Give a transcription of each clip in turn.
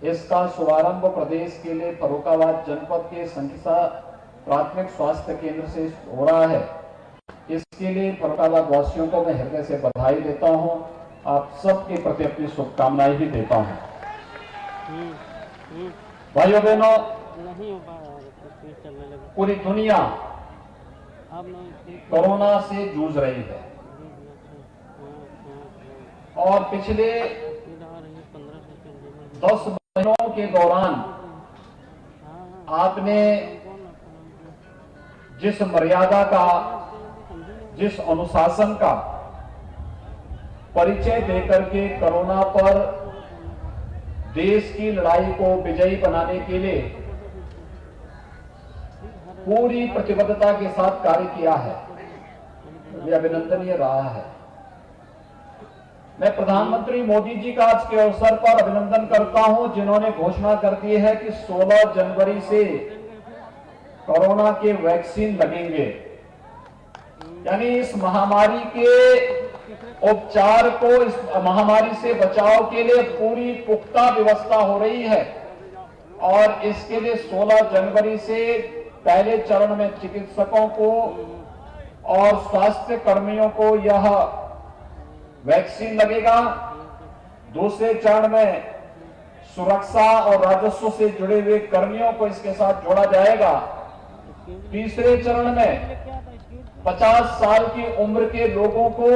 इसका शुभारंभ प्रदेश के लिए फर्रुखाबाद जनपद के संकिसा प्राथमिक स्वास्थ्य केंद्र से हो रहा है। इसके लिए फर्रुखाबाद वासियों को मैं हृदय से बधाई देता हूं। आप सबके प्रति अपनी शुभकामनाएं भी देता हूं। भाइयों बहनों, पूरी दुनिया कोरोना से जूझ रही है और पिछले 10 महीनों के दौरान आपने जिस मर्यादा का, जिस अनुशासन का परिचय देकर के कोरोना पर देश की लड़ाई को विजयी बनाने के लिए पूरी प्रतिबद्धता के साथ कार्य किया है, यह अभिनंदनीय रहा है। मैं प्रधानमंत्री मोदी जी का आज के अवसर पर अभिनंदन करता हूं, जिन्होंने घोषणा कर दी है कि 16 जनवरी से कोरोना के वैक्सीन लगेंगे। यानी इस महामारी के उपचार को, इस महामारी से बचाव के लिए पूरी पुख्ता व्यवस्था हो रही है और इसके लिए 16 जनवरी से पहले चरण में चिकित्सकों को और स्वास्थ्य कर्मियों को यह वैक्सीन लगेगा। दूसरे चरण में सुरक्षा और राजस्व से जुड़े हुए कर्मियों को इसके साथ जोड़ा जाएगा। तीसरे चरण में 50 साल की उम्र के लोगों को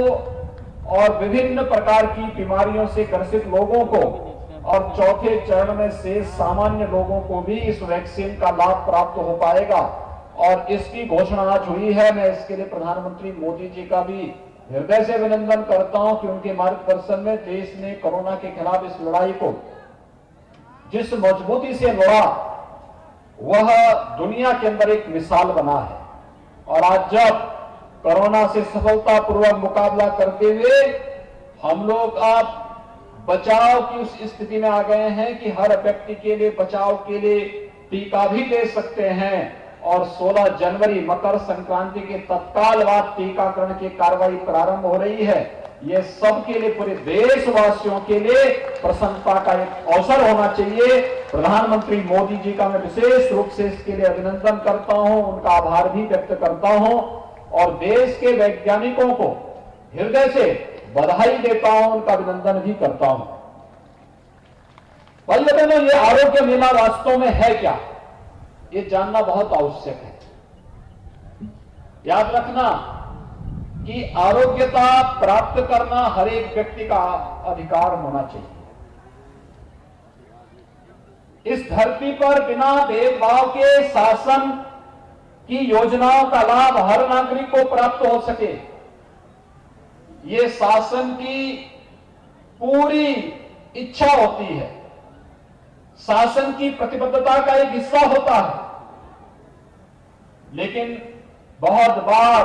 और विभिन्न प्रकार की बीमारियों से ग्रसित लोगों को, और चौथे चरण में से सामान्य लोगों को भी इस वैक्सीन का लाभ प्राप्त हो पाएगा। और इसकी घोषणा आज हुई है। मैं इसके लिए प्रधानमंत्री मोदी जी का भी हृदय से अभिनंदन करता हूं कि उनके मार्गदर्शन में देश ने कोरोना के खिलाफ इस लड़ाई को जिस मजबूती से लड़ा, वह दुनिया के अंदर एक मिसाल बना है। और आज जब कोरोना से सफलतापूर्वक मुकाबला करते हुए हम लोग अब बचाव की उस स्थिति में आ गए हैं कि हर व्यक्ति के लिए बचाव के लिए टीका भी ले सकते हैं और 16 जनवरी मकर संक्रांति के तत्काल बाद टीकाकरण की कार्रवाई प्रारंभ हो रही है। यह सबके लिए, पूरे देशवासियों के लिए प्रसन्नता का एक अवसर होना चाहिए। प्रधानमंत्री मोदी जी का मैं विशेष रूप से इसके लिए अभिनंदन करता हूं, उनका आभार भी व्यक्त करता हूं और देश के वैज्ञानिकों को हृदय से बधाई देता हूं, उनका अभिनंदन भी करता हूं। भाइयों बहनों, ये आरोग्य मेला वास्तव में है क्या, ये जानना बहुत आवश्यक है। याद रखना कि आरोग्यता प्राप्त करना हर एक व्यक्ति का अधिकार होना चाहिए। इस धरती पर बिना भेदभाव के शासन की योजनाओं का लाभ हर नागरिक को प्राप्त हो सके, ये शासन की पूरी इच्छा होती है, शासन की प्रतिबद्धता का एक हिस्सा होता है। लेकिन बहुत बार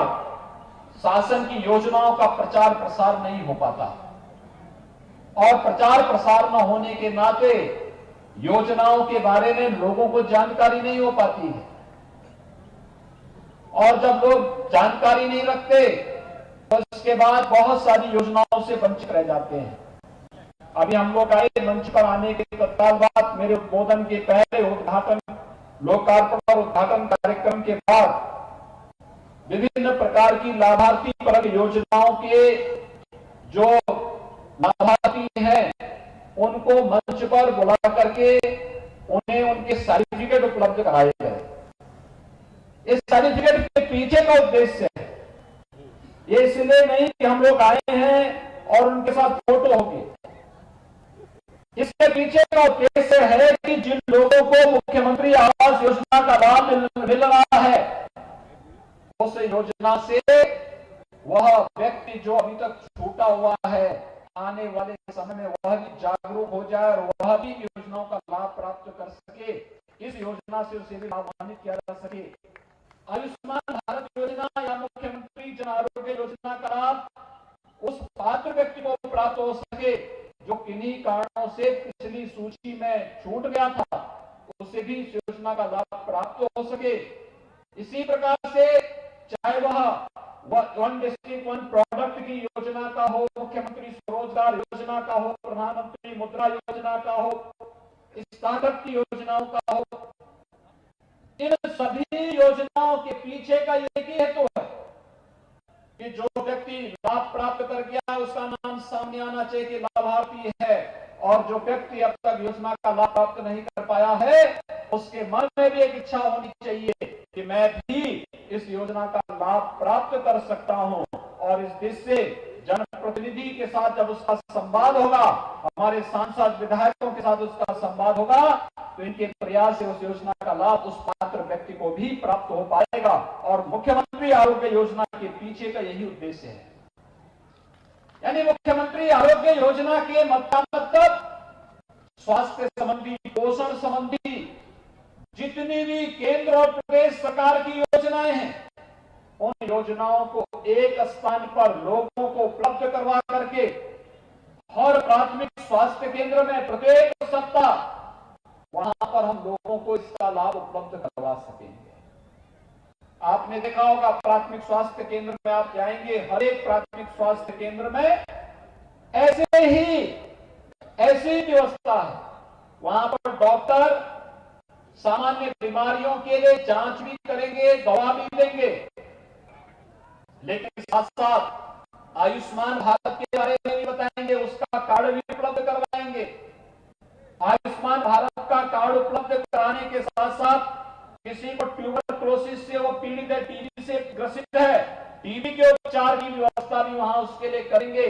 शासन की योजनाओं का प्रचार प्रसार नहीं हो पाता और प्रचार प्रसार न होने के नाते योजनाओं के बारे में लोगों को जानकारी नहीं हो पाती है। और जब लोग जानकारी नहीं रखते तो उसके बाद बहुत सारी योजनाओं से वंचित रह जाते हैं। अभी हम लोग आए मंच पर आने के तत्काल बाद मेरे उद्बोधन के पहले उद्घाटन, लोकार्पण और उद्घाटन कार्यक्रम के बाद विभिन्न प्रकार की लाभार्थी परक योजनाओं के जो लाभार्थी हैं उनको मंच पर बुला करके उन्हें उनके सर्टिफिकेट उपलब्ध कराए गए। इस सर्टिफिकेट के पीछे का उद्देश्य है, ये इसलिए नहीं कि हम लोग आए हैं और उनके साथ फोटो होगी। इसके पीछे का उद्देश्य है कि जिन लोगों को मुख्यमंत्री आवास योजना का लाभ मिल रहा है, उस योजना से वह व्यक्ति जो अभी तक छूटा हुआ है, आने वाले समय में वह भी जागरूक हो जाए और वह भी योजनाओं का लाभ प्राप्त कर सके। इस योजना से उसे भी लाभान्वित किया जा सके। आयुष्मान भारत योजना या मुख्यमंत्री जन आरोग्य योजना का लाभ उस पात्र व्यक्ति को प्राप्त हो सके जो किन्हीं कारणों से पिछली सूची में छूट गया था, उसे भी इस योजना का लाभ प्राप्त हो सके। इसी प्रकार से चाहे वह वन डिस्ट्रिक्ट वन प्रोडक्ट की योजना का हो, मुख्यमंत्री स्वरोजगार योजना का हो, प्रधानमंत्री मुद्रा योजना का हो, स्टार्टअप की योजनाओं का हो, इन सभी योजनाओं के पीछे का एक ही हेतु है कि जो व्यक्ति लाभ प्राप्त कर गया उसका नाम सामने आना चाहिए कि लाभार्थी है, और जो व्यक्ति अब तक योजना का लाभ प्राप्त नहीं कर पाया है उसके मन में भी एक इच्छा होनी चाहिए कि मैं भी इस योजना का लाभ प्राप्त कर सकता हूं। और इस देश से जनप्रतिनिधि के साथ जब उसका संवाद होगा, हमारे सांसद विधायकों के साथ उसका संवाद होगा, तो इनके प्रयास से उस योजना का लाभ उस पात्र व्यक्ति को भी प्राप्त हो पाएगा। और मुख्यमंत्री आरोग्य योजना के पीछे का यही उद्देश्य है। यानी मुख्यमंत्री आरोग्य योजना के मतलब स्वास्थ्य संबंधी, पोषण संबंधी जितनी भी केंद्र और प्रदेश सरकार की योजनाएं हैं, उन योजनाओं को एक स्थान पर लोगों को उपलब्ध करवा करके हर प्राथमिक स्वास्थ्य केंद्र में प्रत्येक सप्ताह वहां पर हम लोगों को इसका लाभ उपलब्ध करवा सकेंगे। आपने देखा होगा प्राथमिक स्वास्थ्य केंद्र में आप जाएंगे, हर एक प्राथमिक स्वास्थ्य केंद्र में ऐसी व्यवस्था है। वहां पर डॉक्टर सामान्य बीमारियों के लिए जांच भी करेंगे, दवा भी देंगे, लेकिन साथ साथ आयुष्मान भारत के बारे में भी बताएंगे, उसका कार्ड भी उपलब्ध करवाएंगे। आयुष्मान भारत का कार्ड उपलब्ध कराने के साथ साथ किसी को ट्यूबरक्लोसिस से वो पीड़ित है, टीबी से ग्रसित है, टीबी के उपचार की व्यवस्था भी वहां उसके लिए करेंगे।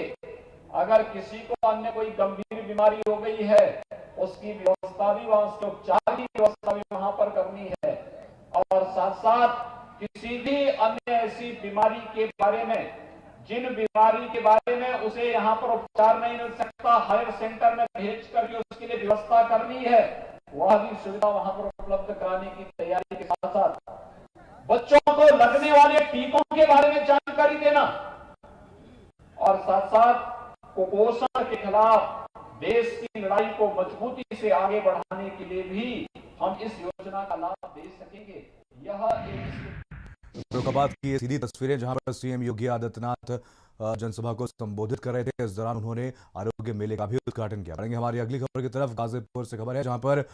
अगर किसी को अन्य कोई गंभीर बीमारी हो गई है, उसकी व्यवस्था भी वहां, उसके उपचार की व्यवस्था भी वहां पर करनी है। और साथ साथ किसी भी अन्य ऐसी बीमारी के बारे में, जिन बीमारी के बारे में उसे यहाँ पर उपचार नहीं मिल सकता, हायर सेंटर में भेज करके उसके लिए व्यवस्था करनी है, वह भी सुविधा वहां पर उपलब्ध कराने की तैयारी के साथ साथ बच्चों को लगने वाले टीकों के बारे में जानकारी देना, और साथ साथ कुपोषण के खिलाफ देश की लड़ाई को मजबूती से आगे बढ़ाने के लिए भी हम इस योजना का लाभ दे सकेंगे। यह एक फर्रुखाबाद की ये सीधी तस्वीरें जहां पर सीएम योगी आदित्यनाथ जनसभा को संबोधित कर रहे थे। इस दौरान उन्होंने आरोग्य मेले का भी उद्घाटन किया। बढ़ेंगे हमारी अगली खबर की तरफ। गाजीपुर से खबर है जहां पर